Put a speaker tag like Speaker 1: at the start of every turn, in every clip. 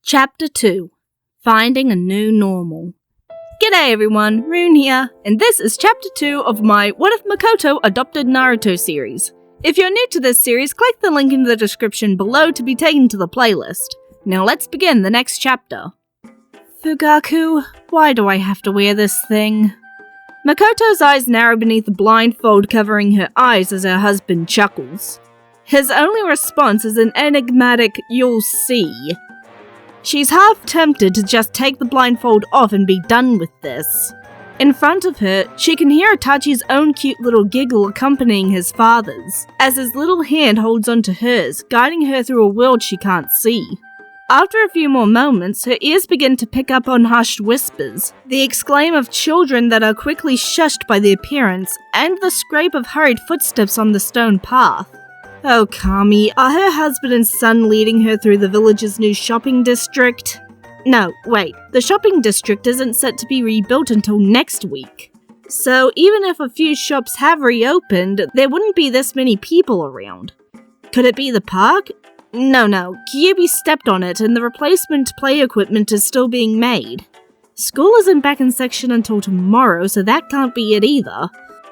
Speaker 1: Chapter 2 Finding a New Normal. G'day everyone, Rune here, and this is Chapter 2 of my What If Mikoto Adopted Naruto series. If you're new to this series, click the link in the description below to be taken to the playlist. Now let's begin the next chapter. Fugaku, why do I have to wear this thing? Makoto's eyes narrow beneath the blindfold covering her eyes as her husband chuckles. His only response is an enigmatic, "You'll see." She's half tempted to just take the blindfold off and be done with this. In front of her, she can hear Itachi's own cute little giggle accompanying his father's, as his little hand holds onto hers, guiding her through a world she can't see. After a few more moments, her ears begin to pick up on hushed whispers, the exclaim of children that are quickly shushed by the appearance, and the scrape of hurried footsteps on the stone path. Oh, Kami, are her husband and son leading her through the village's new shopping district? No, wait, the shopping district isn't set to be rebuilt until next week. So even if a few shops have reopened, there wouldn't be this many people around. Could it be the park? No, Kyuubi stepped on it and the replacement play equipment is still being made. School isn't back in section until tomorrow, so that can't be it either.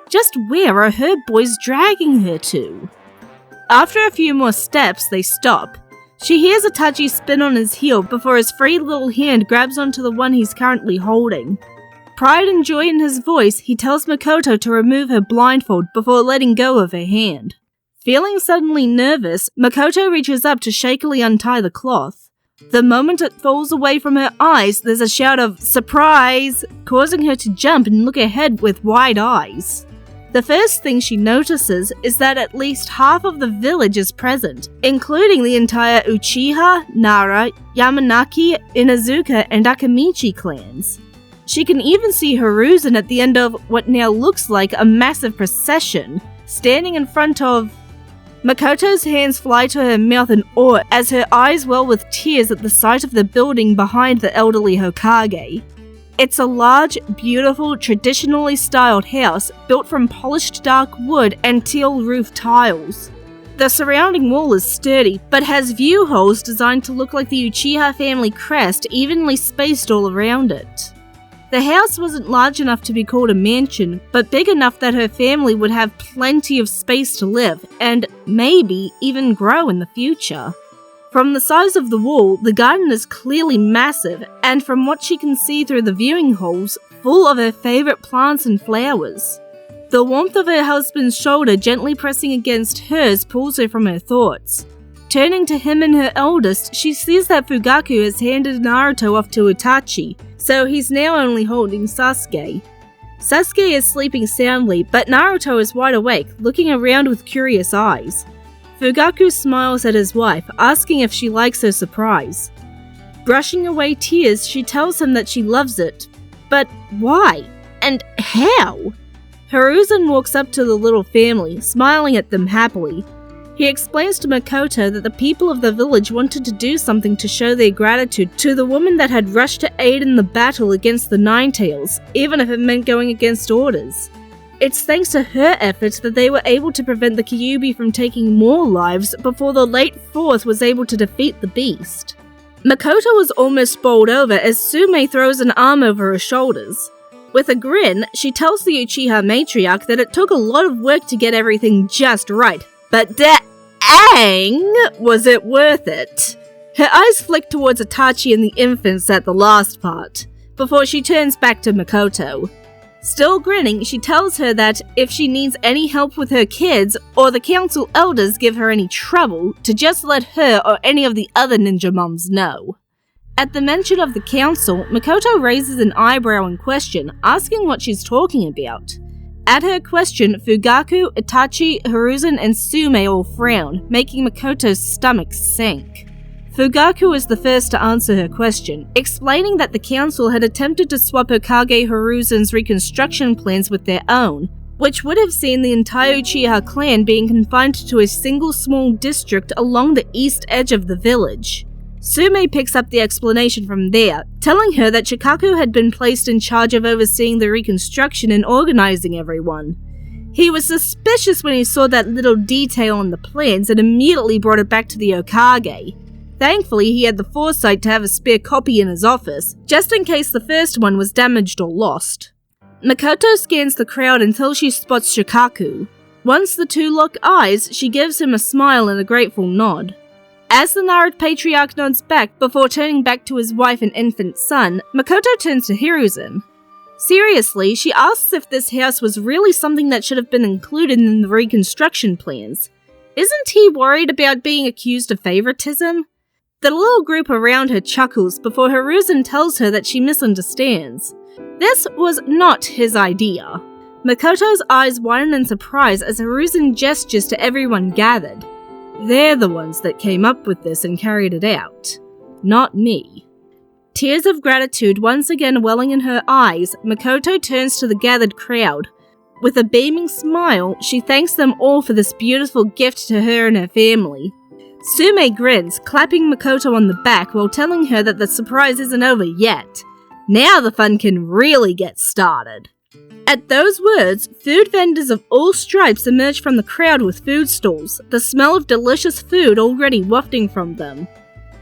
Speaker 1: Just where are her boys dragging her to? After a few more steps, they stop. She hears Itachi spin on his heel before his free little hand grabs onto the one he's currently holding. Pride and joy in his voice, he tells Mikoto to remove her blindfold before letting go of her hand. Feeling suddenly nervous, Mikoto reaches up to shakily untie the cloth. The moment it falls away from her eyes, there's a shout of "Surprise!" causing her to jump and look ahead with wide eyes. The first thing she notices is that at least half of the village is present, including the entire Uchiha, Nara, Yamanaki, Inazuka, and Akamichi clans. She can even see Hiruzen at the end of what now looks like a massive procession, standing in front of... Makoto's hands fly to her mouth in awe as her eyes well with tears at the sight of the building behind the elderly Hokage. It's a large, beautiful, traditionally styled house built from polished dark wood and teal roof tiles. The surrounding wall is sturdy, but has view holes designed to look like the Uchiha family crest evenly spaced all around it. The house wasn't large enough to be called a mansion, but big enough that her family would have plenty of space to live, and maybe even grow in the future. From the size of the wall, the garden is clearly massive, and from what she can see through the viewing holes, full of her favourite plants and flowers. The warmth of her husband's shoulder gently pressing against hers pulls her from her thoughts. Turning to him and her eldest, she sees that Fugaku has handed Naruto off to Itachi, so he's now only holding Sasuke. Sasuke is sleeping soundly, but Naruto is wide awake, looking around with curious eyes. Fugaku smiles at his wife, asking if she likes her surprise. Brushing away tears, she tells him that she loves it. But why? And how? Hiruzen walks up to the little family, smiling at them happily. He explains to Makoto that the people of the village wanted to do something to show their gratitude to the woman that had rushed to aid in the battle against the Ninetales, even if it meant going against orders. It's thanks to her efforts that they were able to prevent the Kyuubi from taking more lives before the late Fourth was able to defeat the beast. Makoto was almost bowled over as Sume throws an arm over her shoulders. With a grin, she tells the Uchiha matriarch that it took a lot of work to get everything just right, but dang, was it worth it? Her eyes flick towards Itachi and the infants at the last part, before she turns back to Mikoto. Still grinning, she tells her that if she needs any help with her kids, or the council elders give her any trouble, to just let her or any of the other ninja moms know. At the mention of the council, Mikoto raises an eyebrow in question, asking what she's talking about. At her question, Fugaku, Itachi, Hiruzen, and Sume all frown, making Makoto's stomach sink. Fugaku is the first to answer her question, explaining that the council had attempted to swap Hokage Hiruzen's reconstruction plans with their own, which would have seen the entire Uchiha clan being confined to a single small district along the east edge of the village. Sume picks up the explanation from there, telling her that Shikaku had been placed in charge of overseeing the reconstruction and organizing everyone. He was suspicious when he saw that little detail on the plans and immediately brought it back to the Hokage. Thankfully, he had the foresight to have a spare copy in his office, just in case the first one was damaged or lost. Mikoto scans the crowd until she spots Shikaku. Once the two lock eyes, she gives him a smile and a grateful nod. As the Naruto patriarch nods back before turning back to his wife and infant son, Makoto turns to Hiruzen. Seriously, she asks if this house was really something that should have been included in the reconstruction plans. Isn't he worried about being accused of favoritism? The little group around her chuckles before Hiruzen tells her that she misunderstands. This was not his idea. Makoto's eyes widen in surprise as Hiruzen gestures to everyone gathered. They're the ones that came up with this and carried it out, not me. Tears of gratitude once again welling in her eyes, Mikoto turns to the gathered crowd. With a beaming smile, she thanks them all for this beautiful gift to her and her family. Sume grins, clapping Mikoto on the back while telling her that the surprise isn't over yet. Now the fun can really get started. At those words, food vendors of all stripes emerge from the crowd with food stalls, the smell of delicious food already wafting from them.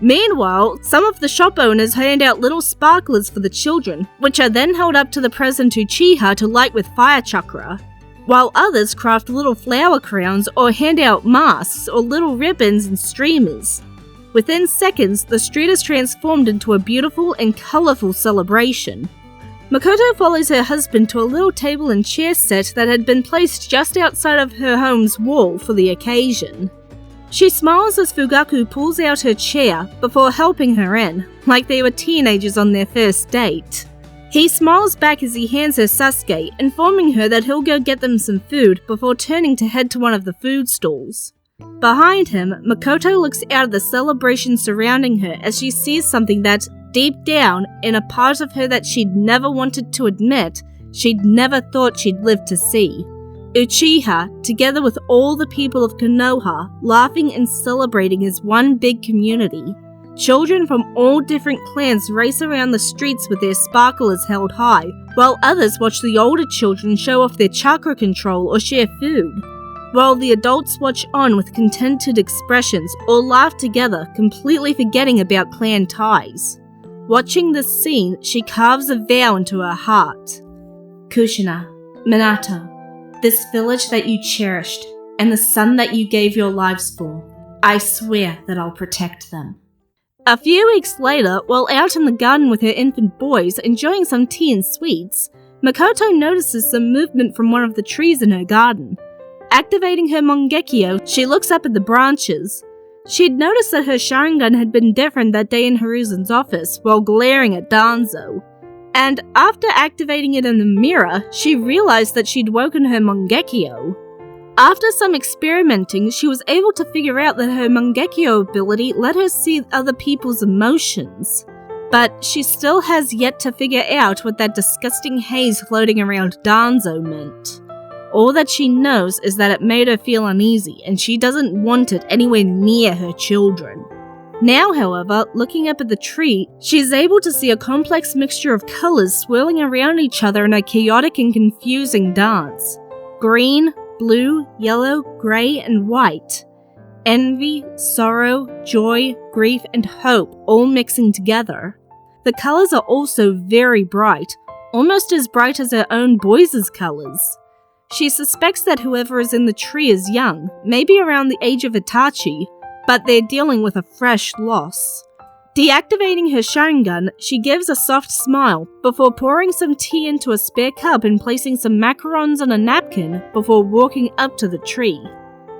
Speaker 1: Meanwhile, some of the shop owners hand out little sparklers for the children, which are then held up to the present Uchiha to light with fire chakra, while others craft little flower crowns or hand out masks or little ribbons and streamers. Within seconds, the street is transformed into a beautiful and colourful celebration. Makoto follows her husband to a little table and chair set that had been placed just outside of her home's wall for the occasion. She smiles as Fugaku pulls out her chair before helping her in, like they were teenagers on their first date. He smiles back as he hands her Sasuke, informing her that he'll go get them some food before turning to head to one of the food stalls. Behind him, Makoto looks out at the celebration surrounding her as she sees something that, deep down, in a part of her that she'd never wanted to admit, she'd never thought she'd live to see. Uchiha, together with all the people of Konoha, laughing and celebrating as one big community. Children from all different clans race around the streets with their sparklers held high, while others watch the older children show off their chakra control or share food, while the adults watch on with contented expressions or laugh together, completely forgetting about clan ties. Watching this scene, she carves a vow into her heart. Kushina, Minato, this village that you cherished, and the son that you gave your lives for, I swear that I'll protect them. A few weeks later, while out in the garden with her infant boys enjoying some tea and sweets, Makoto notices some movement from one of the trees in her garden. Activating her Mangekyo, she looks up at the branches. She'd noticed that her Sharingan had been different that day in Hiruzen's office while glaring at Danzo. And after activating it in the mirror, she realized that she'd woken her Mangekyo. After some experimenting, she was able to figure out that her Mangekyo ability let her see other people's emotions. But she still has yet to figure out what that disgusting haze floating around Danzo meant. All that she knows is that it made her feel uneasy, and she doesn't want it anywhere near her children. Now, however, looking up at the tree, she is able to see a complex mixture of colours swirling around each other in a chaotic and confusing dance. Green, blue, yellow, grey, and white. Envy, sorrow, joy, grief, and hope all mixing together. The colours are also very bright, almost as bright as her own boys' colours. She suspects that whoever is in the tree is young, maybe around the age of Itachi, but they're dealing with a fresh loss. Deactivating her Sharingan, she gives a soft smile before pouring some tea into a spare cup and placing some macarons on a napkin before walking up to the tree.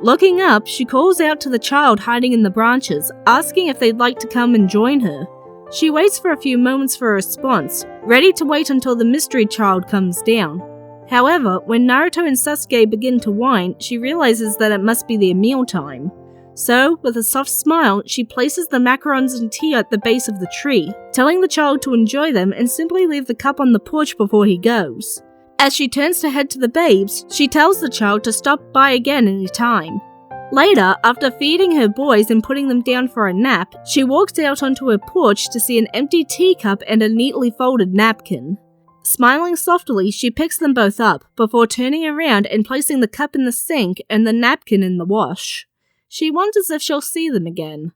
Speaker 1: Looking up, she calls out to the child hiding in the branches, asking if they'd like to come and join her. She waits for a few moments for a response, ready to wait until the mystery child comes down. However, when Naruto and Sasuke begin to whine, she realizes that it must be their mealtime. So, with a soft smile, she places the macarons and tea at the base of the tree, telling the child to enjoy them and simply leave the cup on the porch before he goes. As she turns to head to the babes, she tells the child to stop by again any time. Later, after feeding her boys and putting them down for a nap, she walks out onto her porch to see an empty teacup and a neatly folded napkin. Smiling softly, she picks them both up, before turning around and placing the cup in the sink and the napkin in the wash. She wonders if she'll see them again.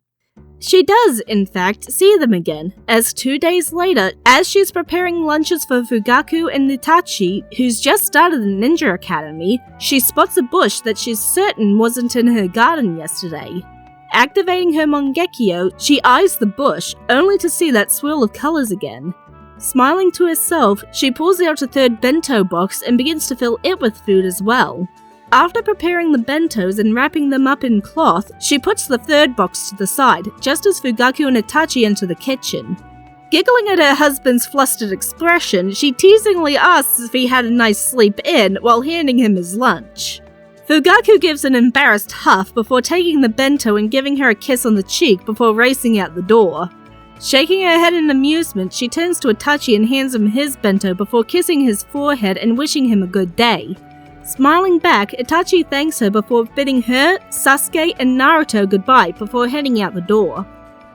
Speaker 1: She does, in fact, see them again, as 2 days later, as she's preparing lunches for Fugaku and Itachi, who's just started the ninja academy, she spots a bush that she's certain wasn't in her garden yesterday. Activating her Mangekyo, she eyes the bush, only to see that swirl of colors again. Smiling to herself, she pulls out a third bento box and begins to fill it with food as well. After preparing the bentos and wrapping them up in cloth, she puts the third box to the side, just as Fugaku and Itachi enter the kitchen. Giggling at her husband's flustered expression, she teasingly asks if he had a nice sleep in while handing him his lunch. Fugaku gives an embarrassed huff before taking the bento and giving her a kiss on the cheek before racing out the door. Shaking her head in amusement, she turns to Itachi and hands him his bento before kissing his forehead and wishing him a good day. Smiling back, Itachi thanks her before bidding her, Sasuke, and Naruto goodbye before heading out the door.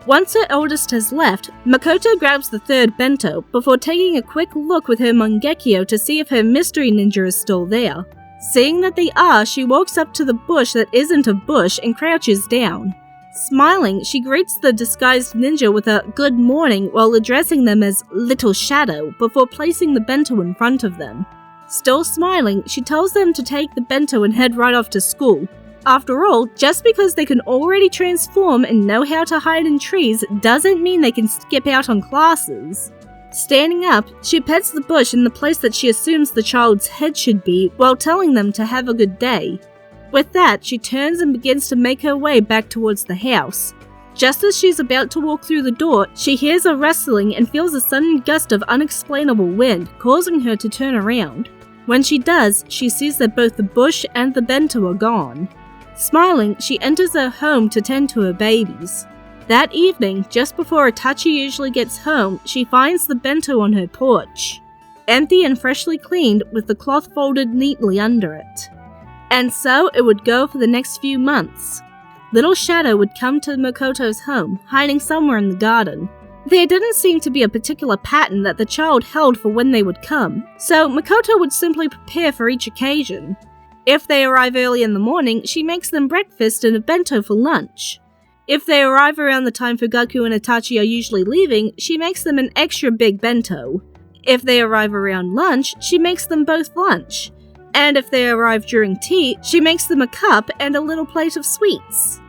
Speaker 1: Once her eldest has left, Makoto grabs the third bento before taking a quick look with her Mangekyo to see if her mystery ninja is still there. Seeing that they are, she walks up to the bush that isn't a bush and crouches down. Smiling, she greets the disguised ninja with a good morning while addressing them as Little Shadow before placing the bento in front of them. Still smiling, she tells them to take the bento and head right off to school. After all, just because they can already transform and know how to hide in trees doesn't mean they can skip out on classes. Standing up, she pets the bush in the place that she assumes the child's head should be while telling them to have a good day. With that, she turns and begins to make her way back towards the house. Just as she's about to walk through the door, she hears a rustling and feels a sudden gust of unexplainable wind, causing her to turn around. When she does, she sees that both the bush and the bento are gone. Smiling, she enters her home to tend to her babies. That evening, just before Itachi usually gets home, she finds the bento on her porch, empty and freshly cleaned with the cloth folded neatly under it. And so it would go for the next few months. Little Shadow would come to Makoto's home, hiding somewhere in the garden. There didn't seem to be a particular pattern that the child held for when they would come, so Mikoto would simply prepare for each occasion. If they arrive early in the morning, she makes them breakfast and a bento for lunch. If they arrive around the time Fugaku and Itachi are usually leaving, she makes them an extra big bento. If they arrive around lunch, she makes them both lunch. And if they arrive during tea, she makes them a cup and a little plate of sweets.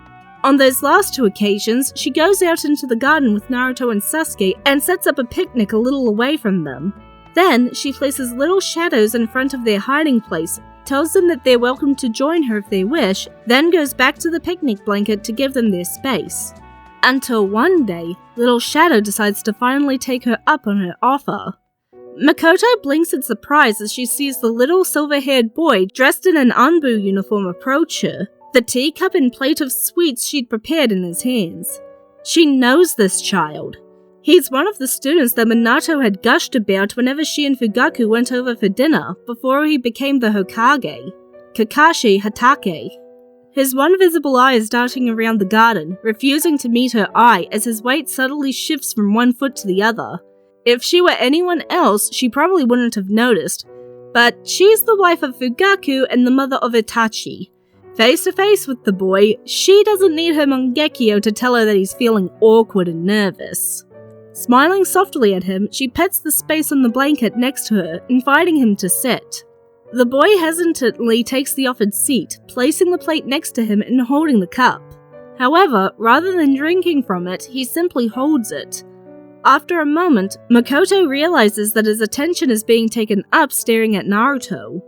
Speaker 1: On those last two occasions, she goes out into the garden with Naruto and Sasuke and sets up a picnic a little away from them. Then, she places little shadows in front of their hiding place, tells them that they're welcome to join her if they wish, then goes back to the picnic blanket to give them their space. Until one day, Little Shadow decides to finally take her up on her offer. Mikoto blinks in surprise as she sees the little silver-haired boy dressed in an Anbu uniform approach her, the teacup and plate of sweets she'd prepared in his hands. She knows this child. He's one of the students that Minato had gushed about whenever she and Fugaku went over for dinner before he became the Hokage, Kakashi Hatake. His one visible eye is darting around the garden, refusing to meet her eye as his weight subtly shifts from one foot to the other. If she were anyone else, she probably wouldn't have noticed, but she's the wife of Fugaku and the mother of Itachi. Face to face with the boy, she doesn't need her Mangekyo to tell her that he's feeling awkward and nervous. Smiling softly at him, she pets the space on the blanket next to her, inviting him to sit. The boy hesitantly takes the offered seat, placing the plate next to him and holding the cup. However, rather than drinking from it, he simply holds it. After a moment, Mikoto realizes that his attention is being taken up staring at Naruto.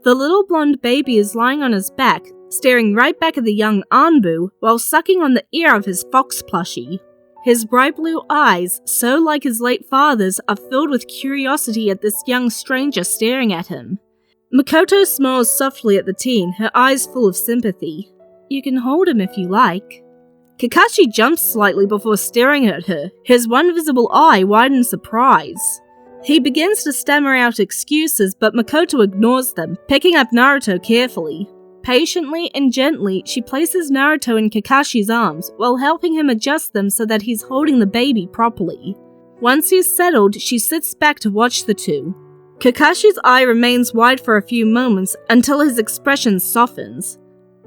Speaker 1: The little blonde baby is lying on his back, staring right back at the young Anbu while sucking on the ear of his fox plushie. His bright blue eyes, so like his late father's, are filled with curiosity at this young stranger staring at him. Mikoto smiles softly at the teen, her eyes full of sympathy. You can hold him if you like. Kakashi jumps slightly before staring at her, his one visible eye wide in surprise. He begins to stammer out excuses, but Mikoto ignores them, picking up Naruto carefully. Patiently and gently, she places Naruto in Kakashi's arms while helping him adjust them so that he's holding the baby properly. Once he's settled, she sits back to watch the two. Kakashi's eye remains wide for a few moments until his expression softens.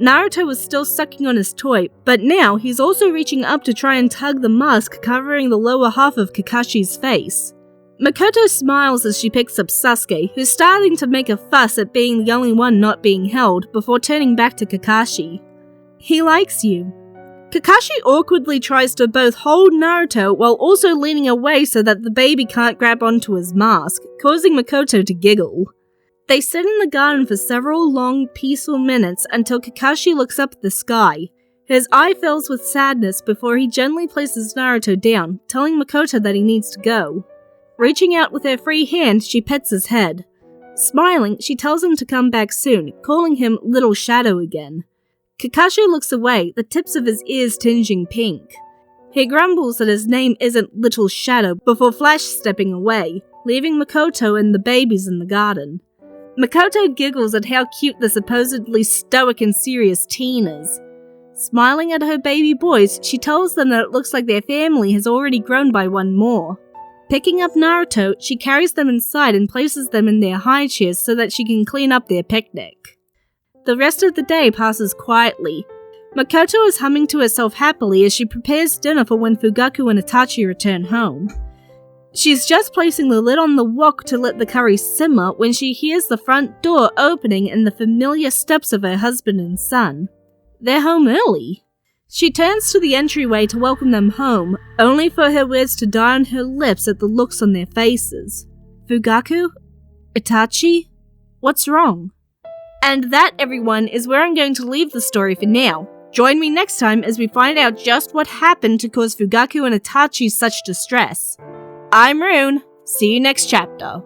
Speaker 1: Naruto was still sucking on his toy, but now he's also reaching up to try and tug the mask covering the lower half of Kakashi's face. Mikoto smiles as she picks up Sasuke, who's starting to make a fuss at being the only one not being held, before turning back to Kakashi. He likes you. Kakashi awkwardly tries to both hold Naruto while also leaning away so that the baby can't grab onto his mask, causing Mikoto to giggle. They sit in the garden for several long, peaceful minutes until Kakashi looks up at the sky. His eye fills with sadness before he gently places Naruto down, telling Mikoto that he needs to go. Reaching out with her free hand, she pets his head. Smiling, she tells him to come back soon, calling him Little Shadow again. Kakashi looks away, the tips of his ears tinging pink. He grumbles that his name isn't Little Shadow before flash stepping away, leaving Mikoto and the babies in the garden. Mikoto giggles at how cute the supposedly stoic and serious teen is. Smiling at her baby boys, she tells them that it looks like their family has already grown by one more. Picking up Naruto, she carries them inside and places them in their high chairs so that she can clean up their picnic. The rest of the day passes quietly. Makoto is humming to herself happily as she prepares dinner for when Fugaku and Itachi return home. She's just placing the lid on the wok to let the curry simmer when she hears the front door opening and the familiar steps of her husband and son. They're home early. She turns to the entryway to welcome them home, only for her words to die on her lips at the looks on their faces. Fugaku? Itachi? What's wrong? And that, everyone, is where I'm going to leave the story for now. Join me next time as we find out just what happened to cause Fugaku and Itachi such distress. I'm Rune. See you next chapter.